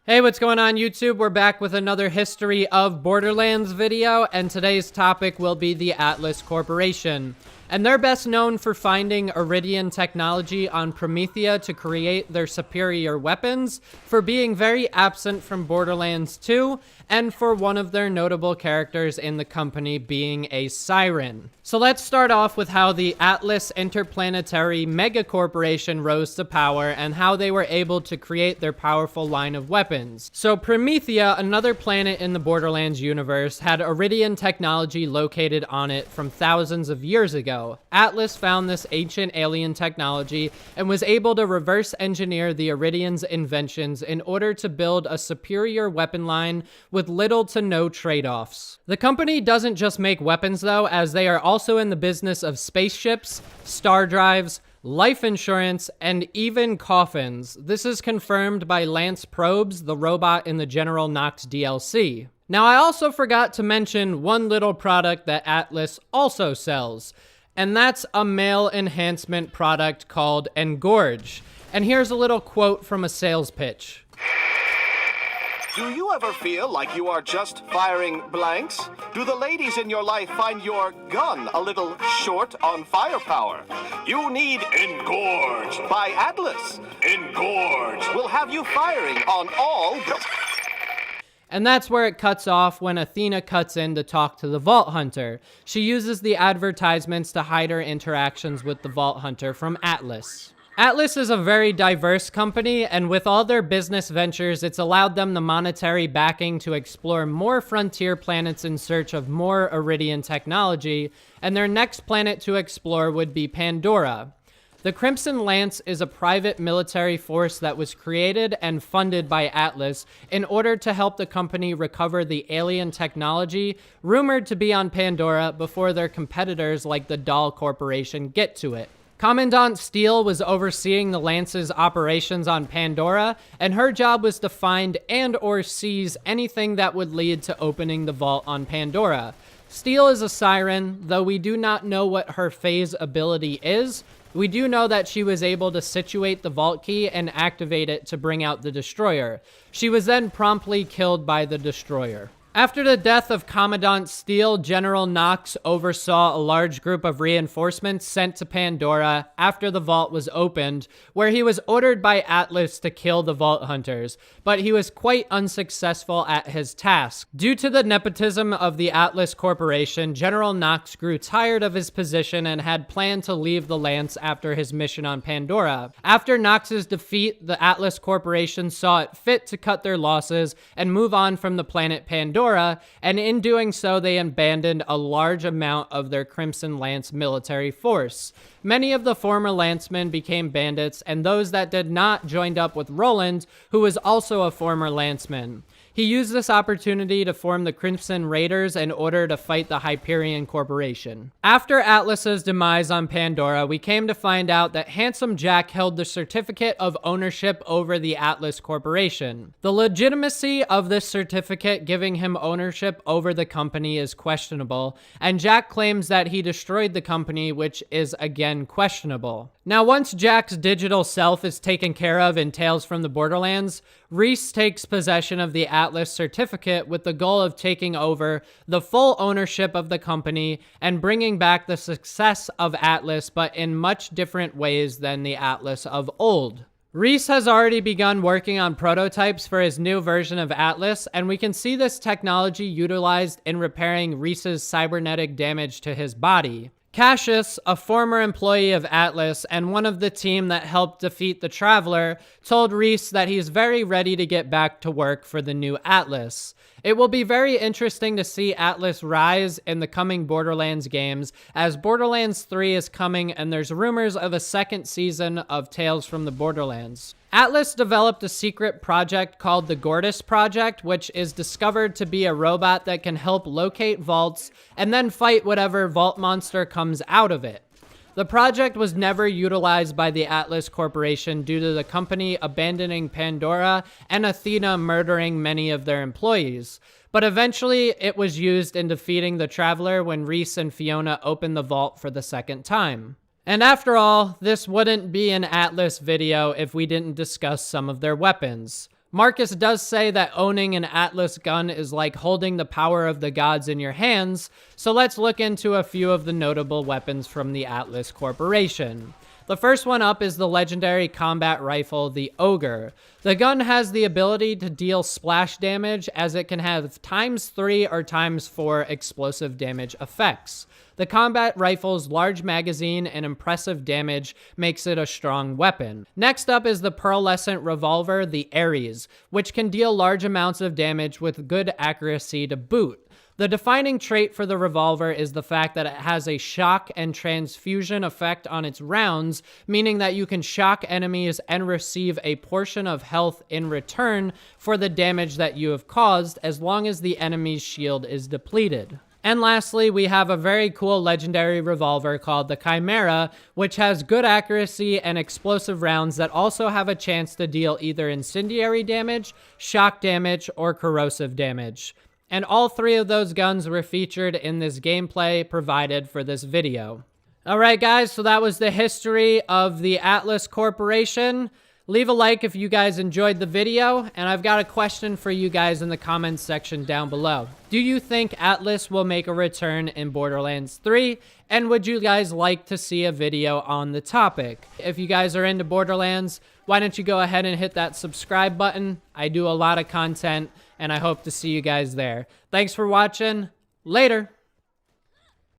Hey, what's going on YouTube? We're back with another History of Borderlands video, and today's topic will be the Atlas Corporation. And they're best known for finding Iridian technology on Promethea to create their superior weapons, for being very absent from Borderlands 2, and for one of their notable characters in the company being a siren. So let's start off with how the Atlas Interplanetary Mega Corporation rose to power and how they were able to create their powerful line of weapons. So Promethea, another planet in the Borderlands universe, had Iridian technology located on it from thousands of years ago. Atlas found this ancient alien technology and was able to reverse engineer the Iridians' inventions in order to build a superior weapon line with little to no trade-offs. The company doesn't just make weapons though, as they are also in the business of spaceships, star drives, life insurance, and even coffins. This is confirmed by Lance Probes, the robot in the General Knox DLC. Now, I also forgot to mention one little product that Atlas also sells, and that's a male enhancement product called Engorge. And here's a little quote from a sales pitch. Do you ever feel like you are just firing blanks? Do the ladies in your life find your gun a little short on firepower? You need Engorge by Atlas. Engorge will have you firing on all... And that's where it cuts off when Athena cuts in to talk to the Vault Hunter. She uses the advertisements to hide her interactions with the Vault Hunter from Atlas. Atlas is a very diverse company, and with all their business ventures, it's allowed them the monetary backing to explore more frontier planets in search of more Iridian technology, and their next planet to explore would be Pandora. The Crimson Lance is a private military force that was created and funded by Atlas in order to help the company recover the alien technology rumored to be on Pandora before their competitors like the Dahl Corporation get to it. Commandant Steele was overseeing the Lance's operations on Pandora, and her job was to find and or seize anything that would lead to opening the vault on Pandora. Steele is a siren, though we do not know what her phase ability is. We do know that she was able to situate the vault key and activate it to bring out the destroyer. She was then promptly killed by the destroyer. After the death of Commandant Steele, General Knox oversaw a large group of reinforcements sent to Pandora after the vault was opened, where he was ordered by Atlas to kill the Vault Hunters, but he was quite unsuccessful at his task. Due to the nepotism of the Atlas Corporation, General Knox grew tired of his position and had planned to leave the Lance after his mission on Pandora. After Knox's defeat, the Atlas Corporation saw it fit to cut their losses and move on from the planet Pandora, and in doing so, they abandoned a large amount of their Crimson Lance military force. Many of the former Lancemen became bandits, and those that did not joined up with Roland, who was also a former Lanceman. He used this opportunity to form the Crimson Raiders in order to fight the Hyperion Corporation. After Atlas's demise on Pandora, we came to find out that Handsome Jack held the certificate of ownership over the Atlas Corporation. The legitimacy of this certificate giving him ownership over the company is questionable, and Jack claims that he destroyed the company, which is again questionable. Now, once Jack's digital self is taken care of in Tales from the Borderlands, Reese takes possession of the Atlas certificate with the goal of taking over the full ownership of the company and bringing back the success of Atlas, but in much different ways than the Atlas of old. Reese has already begun working on prototypes for his new version of Atlas, and we can see this technology utilized in repairing Reese's cybernetic damage to his body. Cassius, a former employee of Atlas and one of the team that helped defeat the Traveler, told Reese that he's very ready to get back to work for the new Atlas. It will be very interesting to see Atlas rise in the coming Borderlands games, as Borderlands 3 is coming and there's rumors of a second season of Tales from the Borderlands. Atlas developed a secret project called the Gortys Project, which is discovered to be a robot that can help locate vaults and then fight whatever vault monster comes out of it. The project was never utilized by the Atlas Corporation due to the company abandoning Pandora and Athena murdering many of their employees. But eventually, it was used in defeating the Traveler when Reese and Fiona opened the vault for the second time. And after all, this wouldn't be an Atlas video if we didn't discuss some of their weapons. Marcus does say that owning an Atlas gun is like holding the power of the gods in your hands, so let's look into a few of the notable weapons from the Atlas Corporation. The first one up is the legendary combat rifle, the Ogre. The gun has the ability to deal splash damage, as it can have ×3 or ×4 explosive damage effects. The combat rifle's large magazine and impressive damage makes it a strong weapon. Next up is the pearlescent revolver, the Ares, which can deal large amounts of damage with good accuracy to boot. The defining trait for the revolver is the fact that it has a shock and transfusion effect on its rounds, meaning that you can shock enemies and receive a portion of health in return for the damage that you have caused, as long as the enemy's shield is depleted. And lastly, we have a very cool legendary revolver called the Chimera, which has good accuracy and explosive rounds that also have a chance to deal either incendiary damage, shock damage, or corrosive damage. And all three of those guns were featured in this gameplay provided for this video. Alright guys, so that was the history of the Atlas Corporation. Leave a like if you guys enjoyed the video, and I've got a question for you guys in the comments section down below. Do you think Atlas will make a return in Borderlands 3? And would you guys like to see a video on the topic? If you guys are into Borderlands, why don't you go ahead and hit that subscribe button? I do a lot of content, and I hope to see you guys there. Thanks for watching. Later.